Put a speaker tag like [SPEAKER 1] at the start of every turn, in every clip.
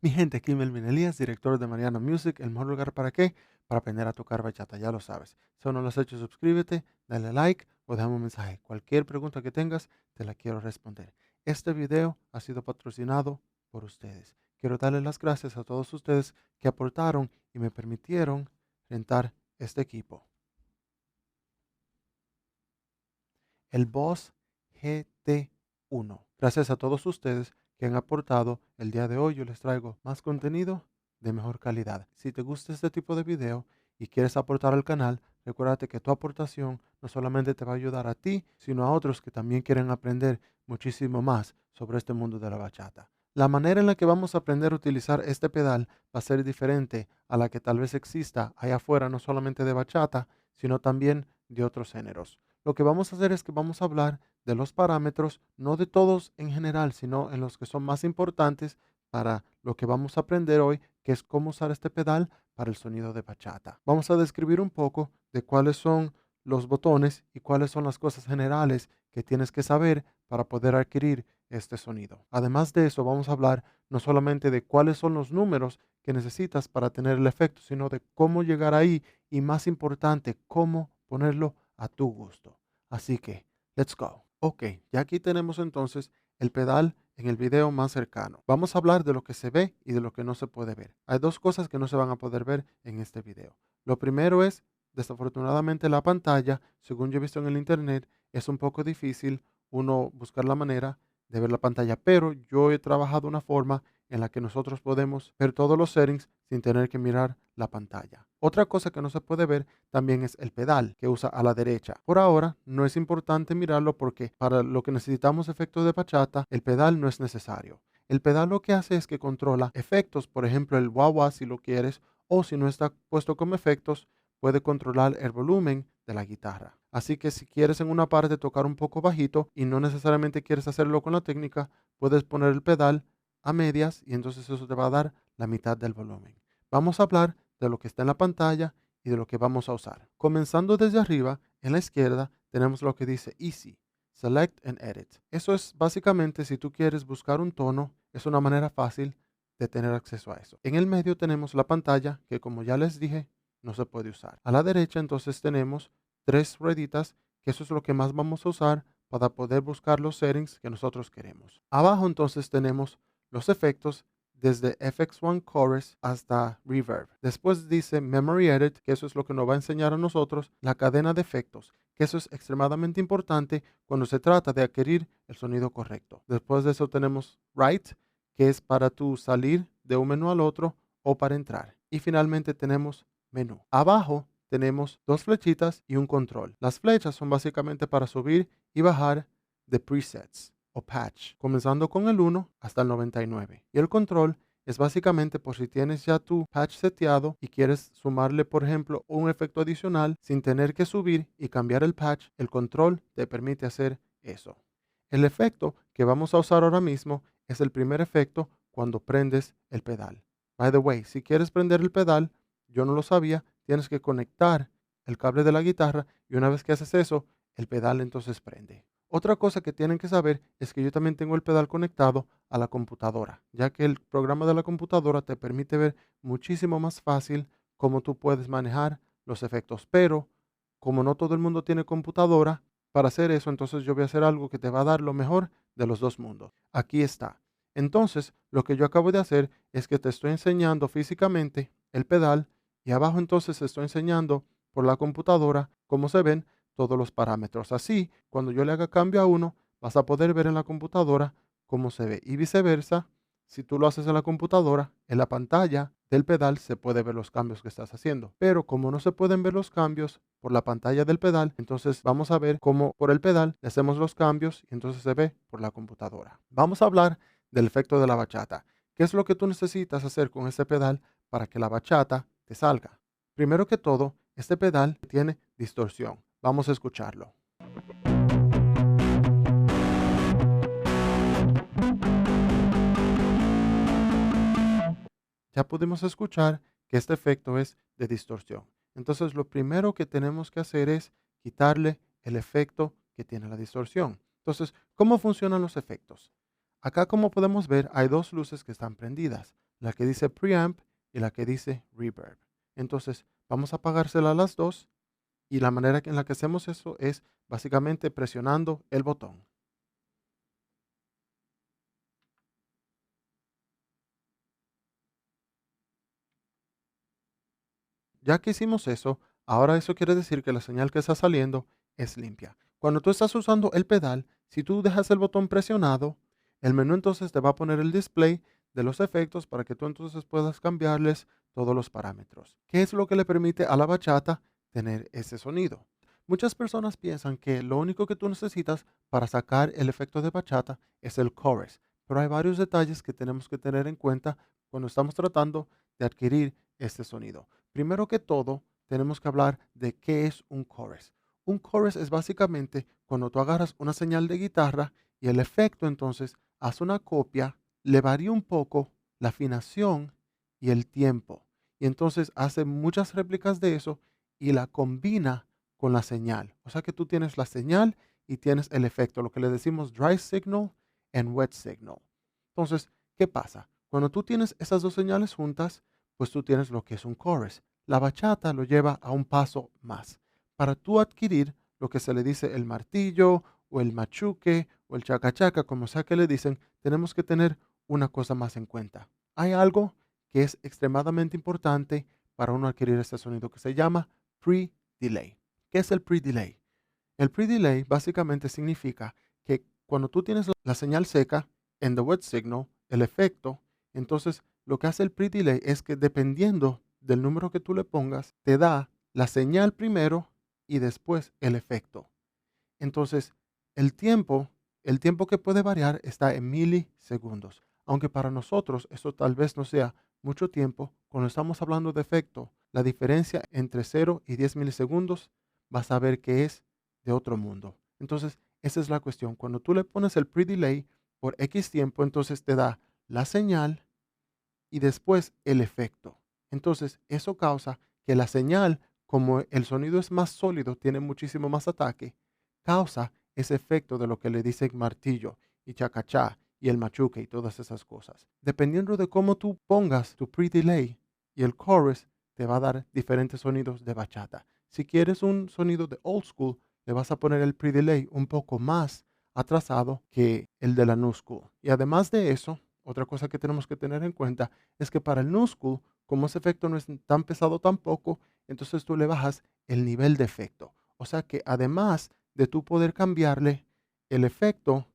[SPEAKER 1] Mi gente, aquí Melvin Elías, director de Mariana Music. ¿El mejor lugar para qué? Para aprender a tocar bachata, ya lo sabes. Si aún no lo has hecho, suscríbete, dale like o déjame un mensaje. Cualquier pregunta que tengas, te la quiero responder. Este video ha sido patrocinado por ustedes. Quiero darle las gracias a todos ustedes que aportaron y me permitieron rentar este equipo. El Boss GT1. Gracias a todos ustedes que han aportado, el día de hoy yo les traigo más contenido de mejor calidad. Si te gusta este tipo de video y quieres aportar al canal, recuérdate que tu aportación no solamente te va a ayudar a ti, sino a otros que también quieren aprender muchísimo más sobre este mundo de la bachata. La manera en la que vamos a aprender a utilizar este pedal va a ser diferente a la que tal vez exista allá afuera, no solamente de bachata, sino también de otros géneros. Lo que vamos a hacer es que vamos a hablar de los parámetros, no de todos en general, sino en los que son más importantes para lo que vamos a aprender hoy, que es cómo usar este pedal para el sonido de bachata. Vamos a describir un poco de cuáles son los botones y cuáles son las cosas generales que tienes que saber para poder adquirir este sonido. Además de eso, vamos a hablar no solamente de cuáles son los números que necesitas para tener el efecto, sino de cómo llegar ahí y, más importante, cómo ponerlo a tu gusto. Así que, let's go. Ok, ya aquí tenemos entonces el pedal en el video más cercano. Vamos a hablar de lo que se ve y de lo que no se puede ver. Hay dos cosas que no se van a poder ver en este video. Lo primero es, desafortunadamente, la pantalla. Según yo he visto en el internet, es un poco difícil uno buscar la manera de ver la pantalla, pero yo he trabajado una forma en la que nosotros podemos ver todos los settings sin tener que mirar la pantalla. Otra cosa que no se puede ver también es el pedal que usa a la derecha. Por ahora no es importante mirarlo porque para lo que necesitamos efectos de bachata, el pedal no es necesario. El pedal lo que hace es que controla efectos, por ejemplo el wah-wah si lo quieres, o si no está puesto como efectos, puede controlar el volumen de la guitarra. Así que si quieres en una parte tocar un poco bajito y no necesariamente quieres hacerlo con la técnica, puedes poner el pedal a medias y entonces eso te va a dar la mitad del volumen. Vamos a hablar de lo que está en la pantalla y de lo que vamos a usar. Comenzando desde arriba, en la izquierda tenemos lo que dice Easy, Select and Edit. Eso es básicamente si tú quieres buscar un tono, es una manera fácil de tener acceso a eso. En el medio tenemos la pantalla que, como ya les dije, no se puede usar. A la derecha entonces tenemos tres rueditas, que eso es lo que más vamos a usar para poder buscar los settings que nosotros queremos. Abajo entonces tenemos los efectos desde FX1 Chorus hasta Reverb. Después dice Memory Edit, que eso es lo que nos va a enseñar a nosotros la cadena de efectos, que eso es extremadamente importante cuando se trata de adquirir el sonido correcto. Después de eso tenemos Right, que es para tú salir de un menú al otro o para entrar. Y finalmente tenemos Menú. Abajo tenemos dos flechitas y un control. Las flechas son básicamente para subir y bajar de presets o patch, comenzando con el 1 hasta el 99. Y el control es básicamente por si tienes ya tu patch seteado y quieres sumarle, por ejemplo, un efecto adicional sin tener que subir y cambiar el patch, el control te permite hacer eso. El efecto que vamos a usar ahora mismo es el primer efecto cuando prendes el pedal. By the way, si quieres prender el pedal, yo no lo sabía, tienes que conectar el cable de la guitarra y una vez que haces eso, el pedal entonces prende. Otra cosa que tienen que saber es que yo también tengo el pedal conectado a la computadora, ya que el programa de la computadora te permite ver muchísimo más fácil cómo tú puedes manejar los efectos. Pero como no todo el mundo tiene computadora, para hacer eso entonces yo voy a hacer algo que te va a dar lo mejor de los dos mundos. Aquí está. Entonces, lo que yo acabo de hacer es que te estoy enseñando físicamente el pedal y abajo entonces estoy enseñando por la computadora cómo se ven todos los parámetros. Así, cuando yo le haga cambio a uno, vas a poder ver en la computadora cómo se ve. Y viceversa, si tú lo haces en la computadora, en la pantalla del pedal se puede ver los cambios que estás haciendo. Pero como no se pueden ver los cambios por la pantalla del pedal, entonces vamos a ver cómo por el pedal le hacemos los cambios y entonces se ve por la computadora. Vamos a hablar del efecto de la bachata. ¿Qué es lo que tú necesitas hacer con este pedal para que la bachata te salga? Primero que todo, este pedal tiene distorsión. Vamos a escucharlo. Ya pudimos escuchar que este efecto es de distorsión. Entonces, lo primero que tenemos que hacer es quitarle el efecto que tiene la distorsión. Entonces, ¿cómo funcionan los efectos? Acá, como podemos ver, hay dos luces que están prendidas, la que dice preamp y la que dice reverb. Entonces, vamos a apagárselas las dos y la manera en la que hacemos eso es básicamente presionando el botón. Ya que hicimos eso, ahora eso quiere decir que la señal que está saliendo es limpia. Cuando tú estás usando el pedal, si tú dejas el botón presionado, el menú entonces te va a poner el display de los efectos para que tú entonces puedas cambiarles todos los parámetros. ¿Qué es lo que le permite a la bachata tener ese sonido? Muchas personas piensan que lo único que tú necesitas para sacar el efecto de bachata es el chorus, pero hay varios detalles que tenemos que tener en cuenta cuando estamos tratando de adquirir este sonido. Primero que todo, tenemos que hablar de qué es un chorus. Un chorus es básicamente cuando tú agarras una señal de guitarra y el efecto entonces hace una copia, le varía un poco la afinación y el tiempo. Y entonces hace muchas réplicas de eso y la combina con la señal. O sea que tú tienes la señal y tienes el efecto, lo que le decimos dry signal and wet signal. Entonces, ¿qué pasa? Cuando tú tienes esas dos señales juntas, pues tú tienes lo que es un chorus. La bachata lo lleva a un paso más. Para tú adquirir lo que se le dice el martillo o el machuque o el chacachaca, como sea que le dicen, tenemos que tener una cosa más en cuenta. Hay algo que es extremadamente importante para uno adquirir este sonido que se llama pre-delay. ¿Qué es el pre-delay? El pre-delay básicamente significa que cuando tú tienes la señal seca en the wet signal, el efecto, entonces lo que hace el pre-delay es que dependiendo del número que tú le pongas, te da la señal primero y después el efecto. Entonces, el tiempo, el tiempo que puede variar está en milisegundos. Aunque para nosotros eso tal vez no sea mucho tiempo, cuando estamos hablando de efecto, la diferencia entre 0 y 10 milisegundos vas a ver que es de otro mundo. Entonces, esa es la cuestión. Cuando tú le pones el pre-delay por X tiempo, entonces te da la señal y después el efecto. Entonces, eso causa que la señal, como el sonido es más sólido, tiene muchísimo más ataque, causa ese efecto de lo que le dicen martillo y chacachá y el machuque y todas esas cosas. Dependiendo de cómo tú pongas tu pre-delay y el chorus, te va a dar diferentes sonidos de bachata. Si quieres un sonido de old school, le vas a poner el pre-delay un poco más atrasado que el de la new school. Y además de eso, otra cosa que tenemos que tener en cuenta es que para el new school, como ese efecto no es tan pesado tampoco, entonces tú le bajas el nivel de efecto. O sea que además de tú poder cambiarle el efecto,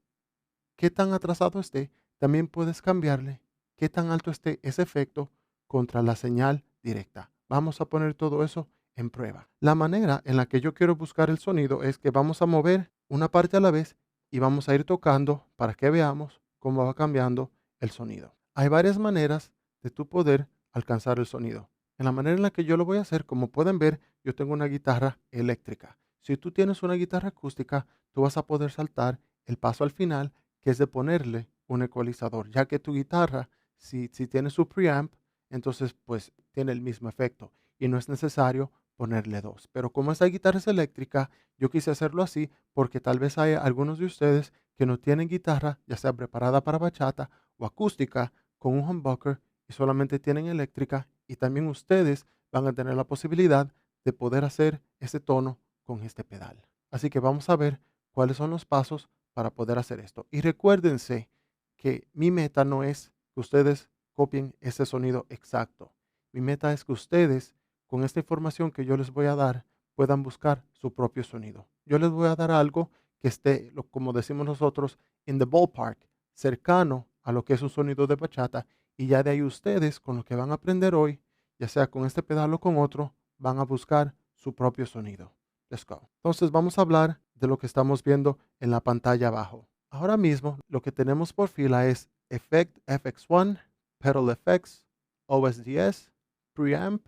[SPEAKER 1] qué tan atrasado esté, también puedes cambiarle qué tan alto esté ese efecto contra la señal directa. Vamos a poner todo eso en prueba. La manera en la que yo quiero buscar el sonido es que vamos a mover una parte a la vez y vamos a ir tocando para que veamos cómo va cambiando el sonido. Hay varias maneras de tú poder alcanzar el sonido. En la manera en la que yo lo voy a hacer, como pueden ver, yo tengo una guitarra eléctrica. Si tú tienes una guitarra acústica, tú vas a poder saltar el paso al final, que es de ponerle un ecualizador, ya que tu guitarra, si tiene su preamp, entonces pues tiene el mismo efecto y no es necesario ponerle dos. Pero como esta guitarra es eléctrica, yo quise hacerlo así porque tal vez hay algunos de ustedes que no tienen guitarra, ya sea preparada para bachata o acústica, con un humbucker y solamente tienen eléctrica, y también ustedes van a tener la posibilidad de poder hacer ese tono con este pedal. Así que vamos a ver cuáles son los pasos para poder hacer esto. Y recuérdense que mi meta no es que ustedes copien ese sonido exacto. Mi meta es que ustedes, con esta información que yo les voy a dar, puedan buscar su propio sonido. Yo les voy a dar algo que esté, como decimos nosotros, in the ballpark, cercano a lo que es un sonido de bachata, y ya de ahí ustedes, con lo que van a aprender hoy, ya sea con este pedal o con otro, van a buscar su propio sonido. Let's go. Entonces vamos a hablar de lo que estamos viendo en la pantalla abajo. Ahora mismo lo que tenemos por fila es Effect FX1, Pedal Effects, OSDS, Preamp,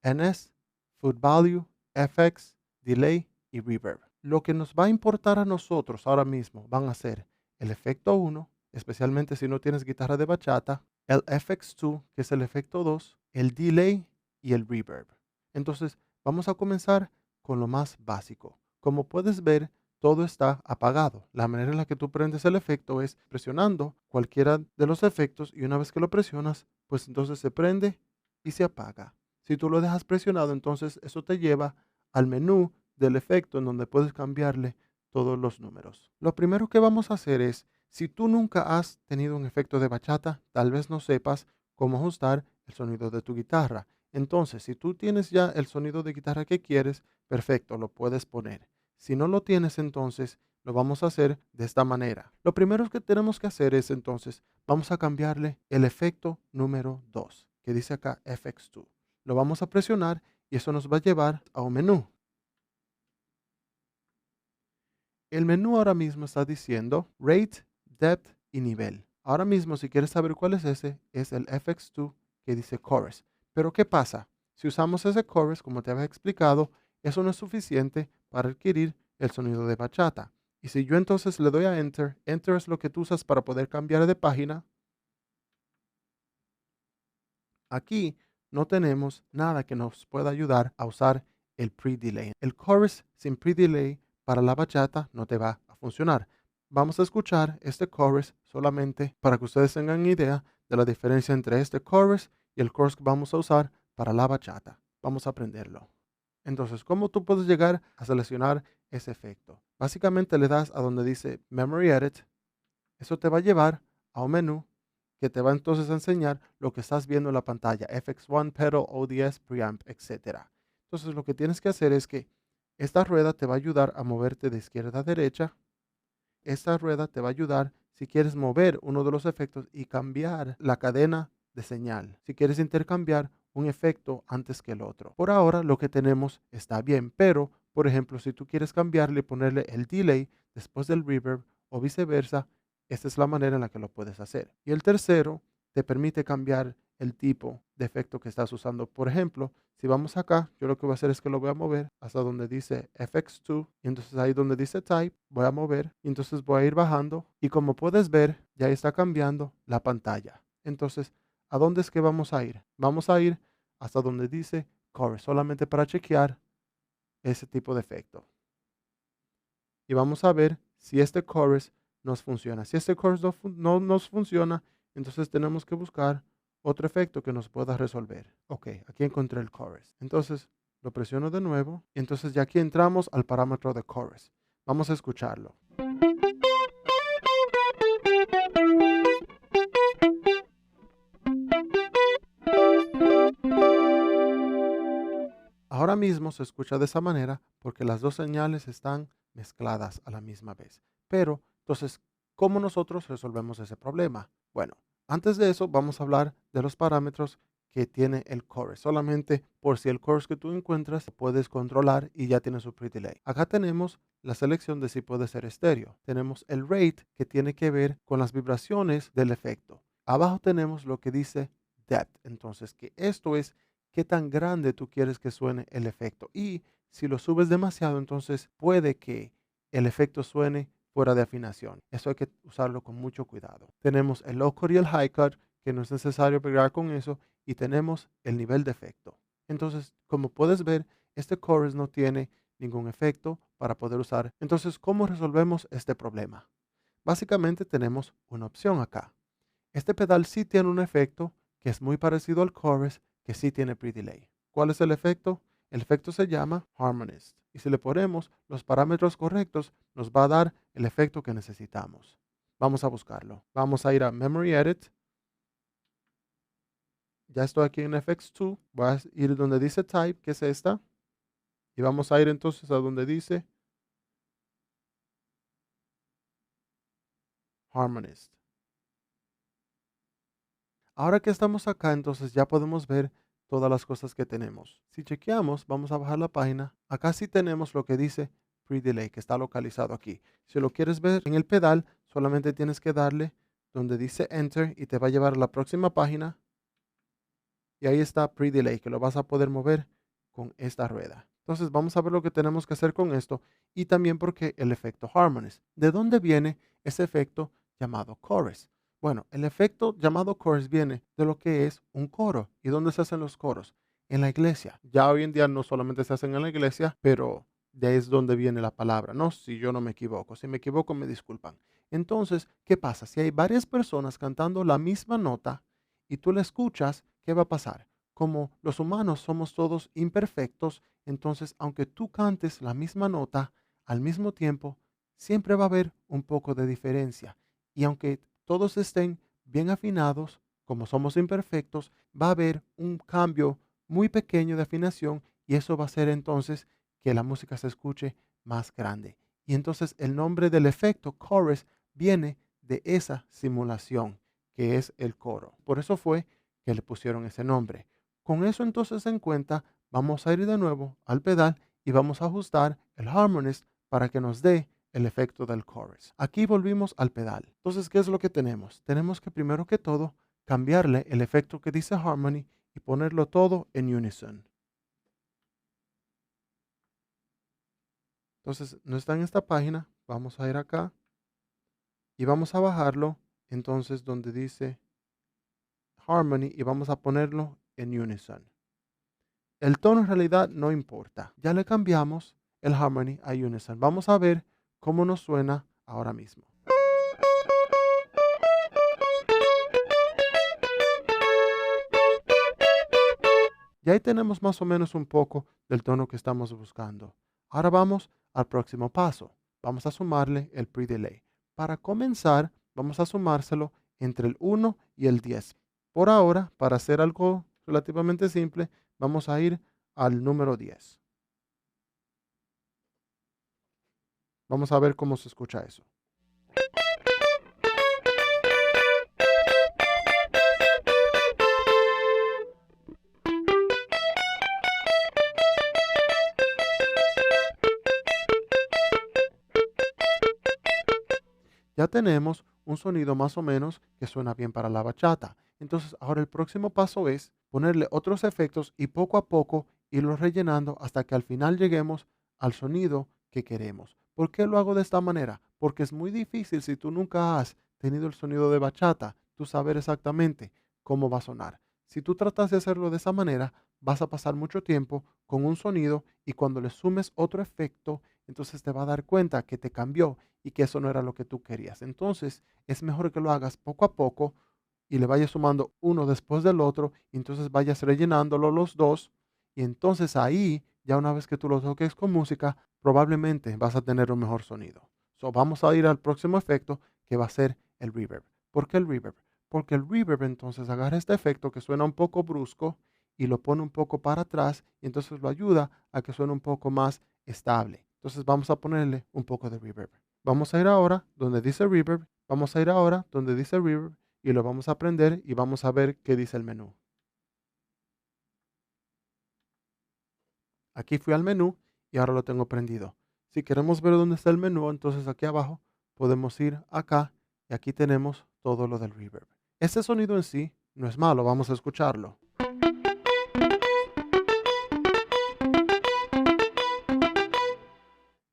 [SPEAKER 1] NS, Foot Value, FX, Delay y Reverb. Lo que nos va a importar a nosotros ahora mismo van a ser el efecto 1, especialmente si no tienes guitarra de bachata, el FX2, que es el efecto 2, el Delay y el Reverb. Entonces vamos a comenzar con lo más básico. Como puedes ver, todo está apagado. La manera en la que tú prendes el efecto es presionando cualquiera de los efectos y una vez que lo presionas, pues entonces se prende y se apaga. Si tú lo dejas presionado, entonces eso te lleva al menú del efecto en donde puedes cambiarle todos los números. Lo primero que vamos a hacer es, si tú nunca has tenido un efecto de bachata, tal vez no sepas cómo ajustar el sonido de tu guitarra. Entonces, si tú tienes ya el sonido de guitarra que quieres, perfecto, lo puedes poner. Si no lo tienes, entonces lo vamos a hacer de esta manera. Lo primero que tenemos que hacer es entonces, vamos a cambiarle el efecto número 2, que dice acá FX2. Lo vamos a presionar y eso nos va a llevar a un menú. El menú ahora mismo está diciendo Rate, Depth y Nivel. Ahora mismo, si quieres saber cuál es ese, es el FX2 que dice Chorus. Pero ¿qué pasa? Si usamos ese Chorus, como te había explicado, eso no es suficiente para adquirir el sonido de bachata. Y si yo entonces le doy a Enter, Enter es lo que tú usas para poder cambiar de página. Aquí no tenemos nada que nos pueda ayudar a usar el pre-delay. El chorus sin pre-delay para la bachata no te va a funcionar. Vamos a escuchar este chorus solamente para que ustedes tengan idea de la diferencia entre este chorus y el chorus que vamos a usar para la bachata. Vamos a aprenderlo. Entonces, ¿cómo tú puedes llegar a seleccionar ese efecto? Básicamente le das a donde dice Memory Edit. Eso te va a llevar a un menú que te va entonces a enseñar lo que estás viendo en la pantalla, FX1, Pedal, ODS, Preamp, etc. Entonces lo que tienes que hacer es que esta rueda te va a ayudar a moverte de izquierda a derecha. Esta rueda te va a ayudar si quieres mover uno de los efectos y cambiar la cadena de señal. Si quieres intercambiar un efecto antes que el otro. Por ahora lo que tenemos está bien, pero por ejemplo si tú quieres cambiarle y ponerle el delay después del reverb o viceversa, esta es la manera en la que lo puedes hacer. Y el tercero te permite cambiar el tipo de efecto que estás usando. Por ejemplo, si vamos acá, yo lo que voy a hacer es que lo voy a mover hasta donde dice FX2 y entonces ahí donde dice Type voy a mover y entonces voy a ir bajando y como puedes ver ya está cambiando la pantalla. Entonces, ¿a dónde es que vamos a ir? Vamos a ir hasta donde dice Chorus solamente para chequear ese tipo de efecto. Y vamos a ver si este chorus nos funciona. Si este chorus no nos funciona, entonces tenemos que buscar otro efecto que nos pueda resolver. Ok, aquí encontré el chorus. Entonces lo presiono de nuevo. Y entonces ya aquí entramos al parámetro de chorus. Vamos a escucharlo. Ahora mismo se escucha de esa manera porque las dos señales están mezcladas a la misma vez. Pero, entonces, ¿cómo nosotros resolvemos ese problema? Bueno, antes de eso vamos a hablar de los parámetros que tiene el chorus. Solamente por si el chorus que tú encuentras puedes controlar y ya tiene su pre-delay. Acá tenemos la selección de si puede ser estéreo. Tenemos el rate que tiene que ver con las vibraciones del efecto. Abajo tenemos lo que dice depth. Entonces, que esto es qué tan grande tú quieres que suene el efecto. Y si lo subes demasiado, entonces puede que el efecto suene fuera de afinación. Eso hay que usarlo con mucho cuidado. Tenemos el low cut y el high cut, que no es necesario pegar con eso, y tenemos el nivel de efecto. Entonces, como puedes ver, este chorus no tiene ningún efecto para poder usar. Entonces, ¿cómo resolvemos este problema? Básicamente tenemos una opción acá. Este pedal sí tiene un efecto que es muy parecido al chorus, que sí tiene pre-delay. ¿Cuál es el efecto? El efecto se llama Harmonist. Y si le ponemos los parámetros correctos, nos va a dar el efecto que necesitamos. Vamos a buscarlo. Vamos a ir a Memory Edit. Ya estoy aquí en FX2. Voy a ir donde dice Type, que es esta. Y vamos a ir entonces a donde dice Harmonist. Ahora que estamos acá, entonces ya podemos ver todas las cosas que tenemos. Si chequeamos, vamos a bajar la página. Acá sí tenemos lo que dice pre-delay, que está localizado aquí. Si lo quieres ver en el pedal, solamente tienes que darle donde dice Enter y te va a llevar a la próxima página. Y ahí está pre-delay, que lo vas a poder mover con esta rueda. Entonces vamos a ver lo que tenemos que hacer con esto y también porque el efecto Harmonist. ¿De dónde viene ese efecto llamado chorus? Bueno, el efecto llamado chorus viene de lo que es un coro. ¿Y dónde se hacen los coros? En la iglesia. Ya hoy en día no solamente se hacen en la iglesia, pero de ahí es donde viene la palabra, ¿no? Si yo no me equivoco. Si me equivoco, me disculpan. Entonces, ¿qué pasa? Si hay varias personas cantando la misma nota y tú la escuchas, ¿qué va a pasar? Como los humanos somos todos imperfectos, entonces, aunque tú cantes la misma nota al mismo tiempo, siempre va a haber un poco de diferencia. Y aunque todos estén bien afinados, como somos imperfectos, va a haber un cambio muy pequeño de afinación y eso va a hacer entonces que la música se escuche más grande. Y entonces el nombre del efecto chorus viene de esa simulación que es el coro. Por eso fue que le pusieron ese nombre. Con eso entonces en cuenta, vamos a ir de nuevo al pedal y vamos a ajustar el harmonist para que nos dé el efecto del chorus. Aquí volvimos al pedal. Entonces, ¿qué es lo que tenemos? Tenemos que primero que todo cambiarle el efecto que dice harmony y ponerlo todo en unison. Entonces, no está en esta página. Vamos a ir acá y vamos a bajarlo. Entonces, donde dice harmony y vamos a ponerlo en unison. El tono en realidad no importa. Ya le cambiamos el harmony a unison. Vamos a ver cómo nos suena ahora mismo. Y ahí tenemos más o menos un poco del tono que estamos buscando. Ahora vamos al próximo paso. Vamos a sumarle el pre-delay. Para comenzar, vamos a sumárselo entre el 1 y el 10. Por ahora, para hacer algo relativamente simple, vamos a ir al número 10. Vamos a ver cómo se escucha eso. Ya tenemos un sonido más o menos que suena bien para la bachata. Entonces, ahora el próximo paso es ponerle otros efectos y poco a poco irlos rellenando hasta que al final lleguemos al sonido que queremos. ¿Por qué lo hago de esta manera? Porque es muy difícil si tú nunca has tenido el sonido de bachata, tú saber exactamente cómo va a sonar. Si tú tratas de hacerlo de esa manera, vas a pasar mucho tiempo con un sonido y cuando le sumes otro efecto, entonces te va a dar cuenta que te cambió y que eso no era lo que tú querías. Entonces, es mejor que lo hagas poco a poco y le vayas sumando uno después del otro, y entonces vayas rellenándolo los dos, y entonces ahí, ya una vez que tú lo toques con música, probablemente vas a tener un mejor sonido. So, vamos a ir al próximo efecto que va a ser el reverb. ¿Por qué el reverb? Porque el reverb entonces agarra este efecto que suena un poco brusco y lo pone un poco para atrás y entonces lo ayuda a que suene un poco más estable. Entonces vamos a ponerle un poco de reverb. Vamos a ir ahora donde dice reverb, vamos a ir ahora donde dice reverb y lo vamos a prender y vamos a ver qué dice el menú. Aquí fui al menú y ahora lo tengo prendido. Si queremos ver dónde está el menú, entonces aquí abajo podemos ir acá y aquí tenemos todo lo del reverb. Este sonido en sí no es malo, vamos a escucharlo.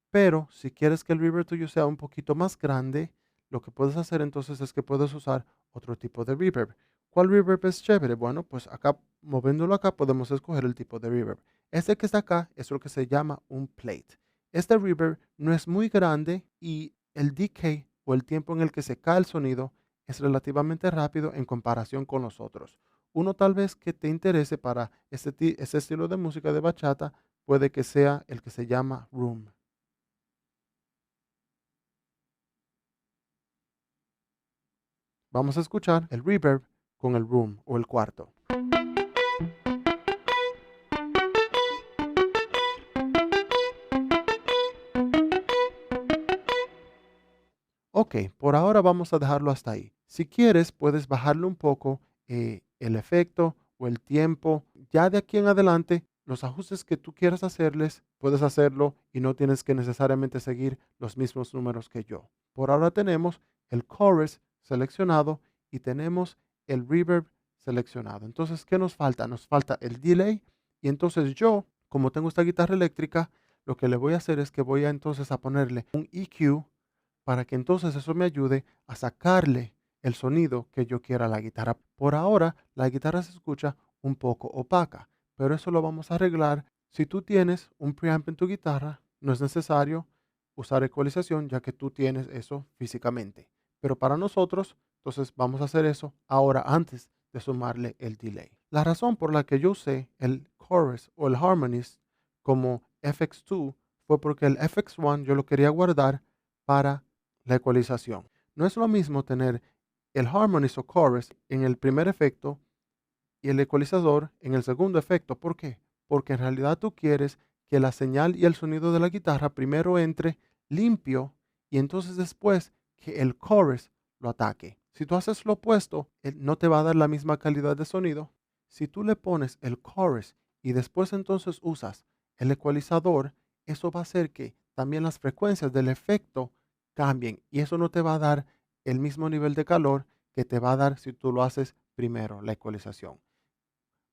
[SPEAKER 1] Pero si quieres que el reverb tuyo sea un poquito más grande, lo que puedes hacer entonces es que puedes usar otro tipo de reverb. ¿Cuál reverb es chévere? Bueno, pues acá, moviéndolo acá, podemos escoger el tipo de reverb. Este que está acá es lo que se llama un plate. Este reverb no es muy grande y el decay o el tiempo en el que se cae el sonido es relativamente rápido en comparación con los otros. Uno tal vez que te interese para este estilo de música de bachata puede que sea el que se llama room. Vamos a escuchar el reverb con el room o el cuarto. Ok, por ahora vamos a dejarlo hasta ahí. Si quieres, puedes bajarle un poco el efecto o el tiempo. Ya de aquí en adelante, los ajustes que tú quieras hacerles, puedes hacerlo y no tienes que necesariamente seguir los mismos números que yo. Por ahora tenemos el chorus seleccionado y tenemos el reverb seleccionado. Entonces, ¿qué nos falta? Nos falta el delay y entonces yo, como tengo esta guitarra eléctrica, lo que le voy a hacer es que voy a entonces a ponerle un EQ para que entonces eso me ayude a sacarle el sonido que yo quiera a la guitarra. Por ahora, la guitarra se escucha un poco opaca, pero eso lo vamos a arreglar. Si tú tienes un preamp en tu guitarra, no es necesario usar ecualización ya que tú tienes eso físicamente. Pero para nosotros, entonces vamos a hacer eso ahora antes de sumarle el delay. La razón por la que yo usé el chorus o el harmonies como FX2 fue porque el FX1 yo lo quería guardar para la ecualización. No es lo mismo tener el harmonies o chorus en el primer efecto y el ecualizador en el segundo efecto. ¿Por qué? Porque en realidad tú quieres que la señal y el sonido de la guitarra primero entre limpio y entonces después que el chorus lo ataque. Si tú haces lo opuesto, no te va a dar la misma calidad de sonido. Si tú le pones el chorus y después entonces usas el ecualizador, eso va a hacer que también las frecuencias del efecto cambien y eso no te va a dar el mismo nivel de calor que te va a dar si tú lo haces primero, la ecualización.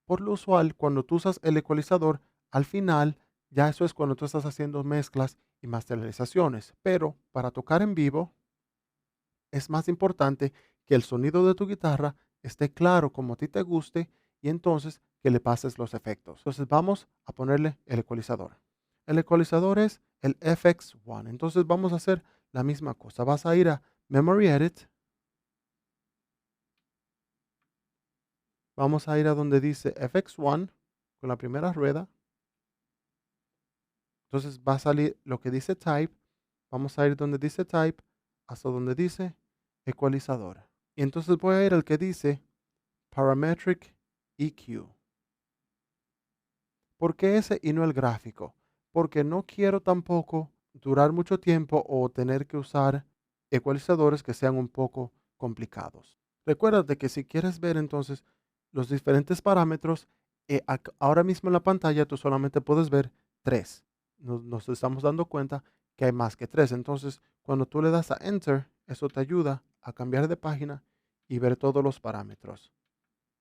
[SPEAKER 1] Por lo usual, cuando tú usas el ecualizador, al final, ya eso es cuando tú estás haciendo mezclas y masterizaciones. Pero para tocar en vivo, es más importante que el sonido de tu guitarra esté claro como a ti te guste y entonces que le pases los efectos. Entonces vamos a ponerle el ecualizador. El ecualizador es el FX1. Entonces vamos a hacer la misma cosa. Vas a ir a Memory Edit. Vamos a ir a donde dice FX1 con la primera rueda. Entonces va a salir lo que dice Type. Vamos a ir donde dice Type hasta donde dice ecualizador. Y entonces voy a ir al que dice Parametric EQ. ¿Por qué ese y no el gráfico? Porque no quiero tampoco durar mucho tiempo o tener que usar ecualizadores que sean un poco complicados. Recuérdate que si quieres ver entonces los diferentes parámetros, ahora mismo en la pantalla tú solamente puedes ver 3. Nos estamos dando cuenta que hay más que 3. Entonces, cuando tú le das a Enter, eso te ayuda a cambiar de página y ver todos los parámetros.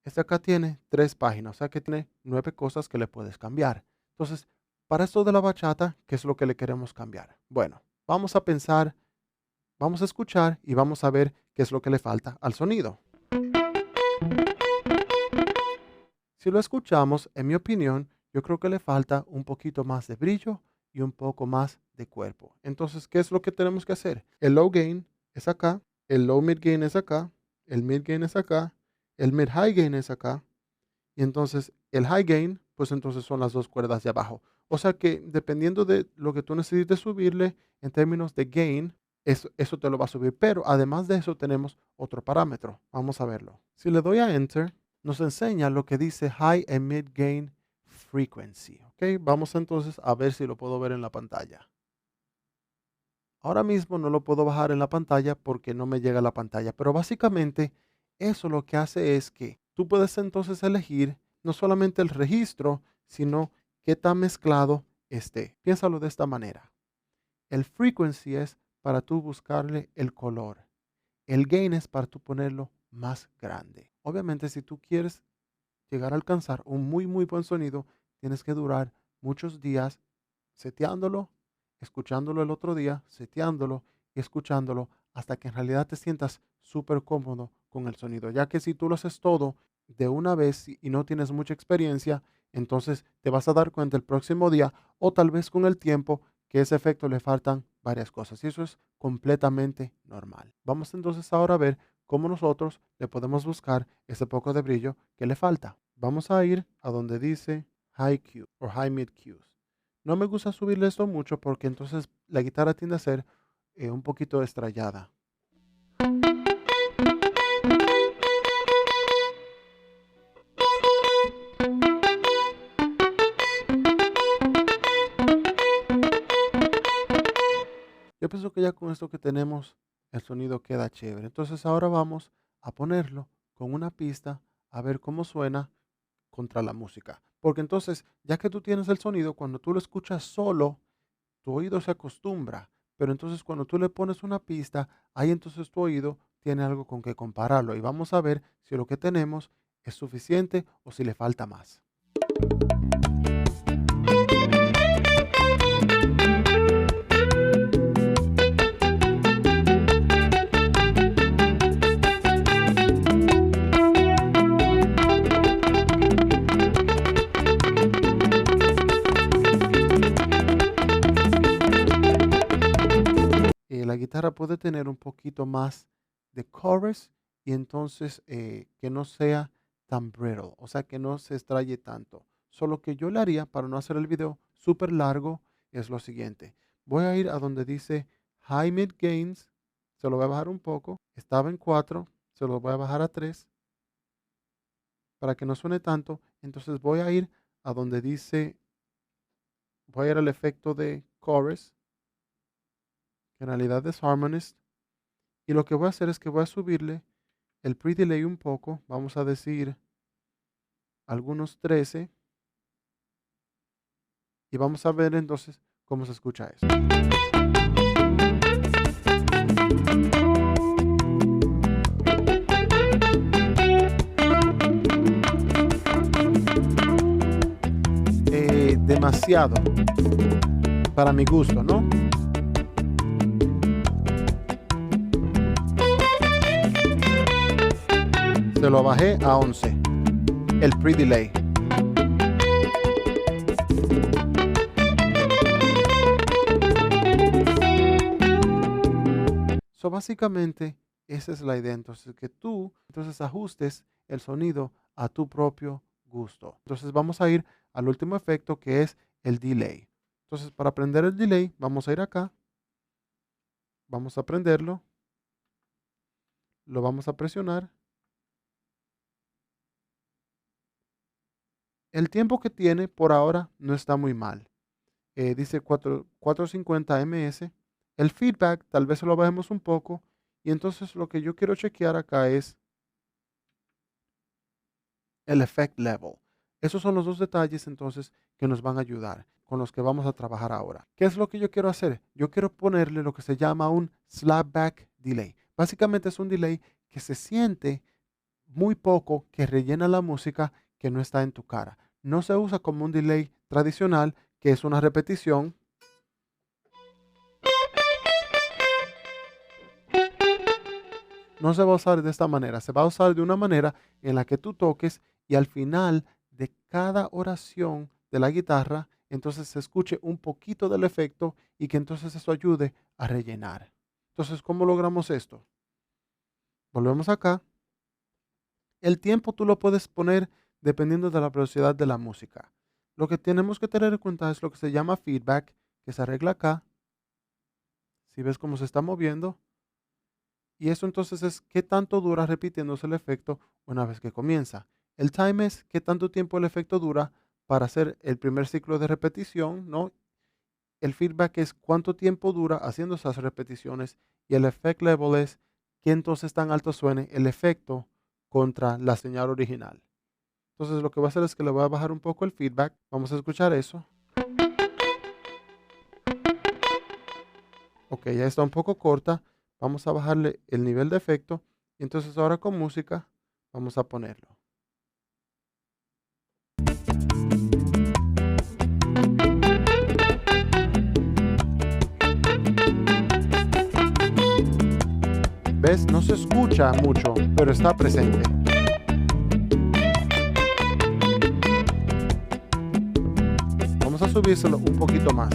[SPEAKER 1] Este acá tiene 3 páginas, o sea que tiene 9 cosas que le puedes cambiar. Entonces, para esto de la bachata, ¿qué es lo que le queremos cambiar? Bueno, vamos a pensar, vamos a escuchar y vamos a ver qué es lo que le falta al sonido. Si lo escuchamos, en mi opinión, yo creo que le falta un poquito más de brillo y un poco más de cuerpo. Entonces, ¿qué es lo que tenemos que hacer? El low gain es acá, el low mid gain es acá, el mid gain es acá, el mid high gain es acá, y entonces el high gain, pues entonces son las 2 cuerdas de abajo. O sea que dependiendo de lo que tú necesites subirle en términos de gain, eso te lo va a subir. Pero además de eso tenemos otro parámetro. Vamos a verlo. Si le doy a Enter, nos enseña lo que dice High and Mid Gain Frequency. ¿Ok? Vamos entonces a ver si lo puedo ver en la pantalla. Ahora mismo no lo puedo bajar en la pantalla porque no me llega a la pantalla. Pero básicamente eso lo que hace es que tú puedes entonces elegir no solamente el registro, sino qué tan mezclado esté. Piénsalo de esta manera. El frequency es para tú buscarle el color. El gain es para tú ponerlo más grande. Obviamente, si tú quieres llegar a alcanzar un muy buen sonido, tienes que durar muchos días seteándolo, escuchándolo el otro día, seteándolo y escuchándolo hasta que en realidad te sientas súper cómodo con el sonido. Ya que si tú lo haces todo de una vez y no tienes mucha experiencia, entonces te vas a dar cuenta el próximo día o tal vez con el tiempo que ese efecto le faltan varias cosas y eso es completamente normal. Vamos entonces ahora a ver cómo nosotros le podemos buscar ese poco de brillo que le falta. Vamos a ir a donde dice High Q o High Mid Qs. No me gusta subirle esto mucho porque entonces la guitarra tiende a ser un poquito estrellada. Yo pienso que ya con esto que tenemos, el sonido queda chévere. Entonces ahora vamos a ponerlo con una pista a ver cómo suena contra la música. Porque entonces, ya que tú tienes el sonido, cuando tú lo escuchas solo, tu oído se acostumbra. Pero entonces cuando tú le pones una pista, ahí entonces tu oído tiene algo con que compararlo. Y vamos a ver si lo que tenemos es suficiente o si le falta más. guitarra puede tener un poquito más de chorus y entonces que no sea tan brittle, o sea, que no se extraye tanto. Solo que yo le haría para no hacer el video súper largo es lo siguiente. Voy a ir a donde dice High Mid Gains, se lo voy a bajar un poco. Estaba en 4, se lo voy a bajar a 3 para que no suene tanto. Entonces voy a ir a donde dice, voy a ir al efecto de chorus, que en realidad es harmonist. Y lo que voy a hacer es que voy a subirle el pre-delay un poco, vamos a decir algunos 13, y vamos a ver entonces cómo se escucha eso. Demasiado para mi gusto, ¿no? Se lo bajé a 11, el pre-delay. So, básicamente, esa es la idea. Entonces, que tú ajustes el sonido a tu propio gusto. Entonces, vamos a ir al último efecto que es el delay. Entonces, para aprender el delay, vamos a ir acá. Vamos a prenderlo. Lo vamos a presionar. El tiempo que tiene por ahora no está muy mal. Dice 450 ms. El feedback tal vez se lo bajemos un poco. Y entonces lo que yo quiero chequear acá es el effect level. Esos son los dos detalles entonces que nos van a ayudar, con los que vamos a trabajar ahora. ¿Qué es lo que yo quiero hacer? Yo quiero ponerle lo que se llama un slapback delay. Básicamente es un delay que se siente muy poco, que rellena la música que no está en tu cara. No se usa como un delay tradicional, que es una repetición. No se va a usar de esta manera, se va a usar de una manera en la que tú toques y al final de cada oración de la guitarra, entonces se escuche un poquito del efecto y que entonces eso ayude a rellenar. Entonces, ¿cómo logramos esto? Volvemos acá. El tiempo tú lo puedes poner dependiendo de la velocidad de la música. Lo que tenemos que tener en cuenta es lo que se llama feedback, que se arregla acá. Si ves cómo se está moviendo. Y eso entonces es qué tanto dura repitiéndose el efecto una vez que comienza. El time es qué tanto tiempo el efecto dura para hacer el primer ciclo de repetición, ¿no? El feedback es cuánto tiempo dura haciendo esas repeticiones y el effect level es qué entonces tan alto suene el efecto contra la señal original. Entonces lo que voy a hacer es que le voy a bajar un poco el feedback. Vamos a escuchar eso. Ok, ya está un poco corta. Vamos a bajarle el nivel de efecto. Y entonces ahora con música vamos a ponerlo. ¿Ves? No se escucha mucho, pero está presente. Vamos a subírselo un poquito más.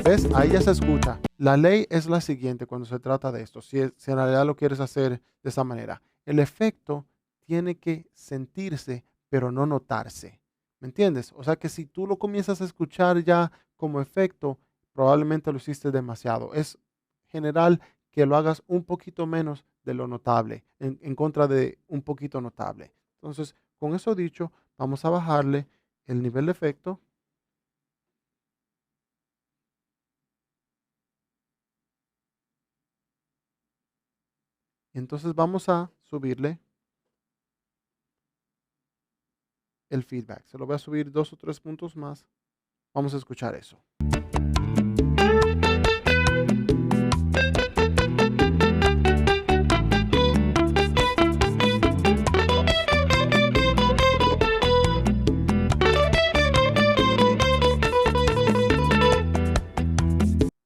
[SPEAKER 1] ¿Ves? Ahí ya se escucha. La ley es la siguiente cuando se trata de esto, si en realidad lo quieres hacer de esa manera. El efecto tiene que sentirse, pero no notarse. ¿Me entiendes? O sea que si tú lo comienzas a escuchar ya como efecto, probablemente lo hiciste demasiado. Es general que lo hagas un poquito menos de lo notable, en contra de un poquito notable. Entonces, con eso dicho, vamos a bajarle el nivel de efecto. Entonces vamos a subirle el feedback. Se lo voy a subir 2 o 3 puntos más. Vamos a escuchar eso.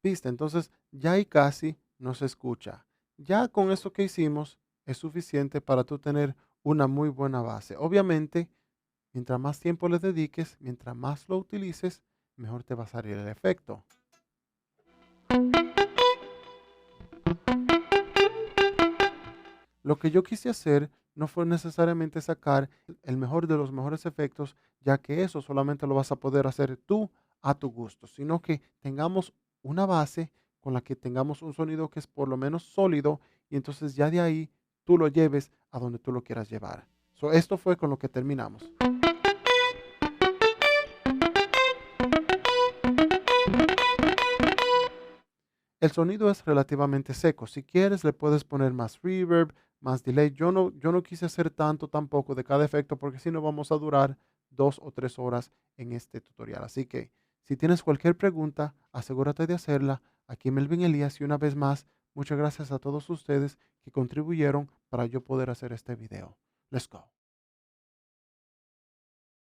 [SPEAKER 1] ¿Viste? Entonces ya ahí casi no se escucha. Ya con eso que hicimos es suficiente para tú tener una muy buena base. Obviamente, Mientras más tiempo le dediques, mientras más lo utilices, mejor te va a salir el efecto. Lo que yo quise hacer no fue necesariamente sacar el mejor de los mejores efectos, ya que eso solamente lo vas a poder hacer tú a tu gusto, sino que tengamos una base con la que tengamos un sonido que es por lo menos sólido y entonces ya de ahí tú lo lleves a donde tú lo quieras llevar. Esto fue con lo que terminamos. El sonido es relativamente seco. Si quieres, le puedes poner más reverb, más delay. Yo no quise hacer tanto tampoco de cada efecto porque si no vamos a durar 2 o 3 horas en este tutorial. Así que si tienes cualquier pregunta, asegúrate de hacerla. Aquí Melvin Elías y una vez más, muchas gracias a todos ustedes que contribuyeron para yo poder hacer este video. Let's go.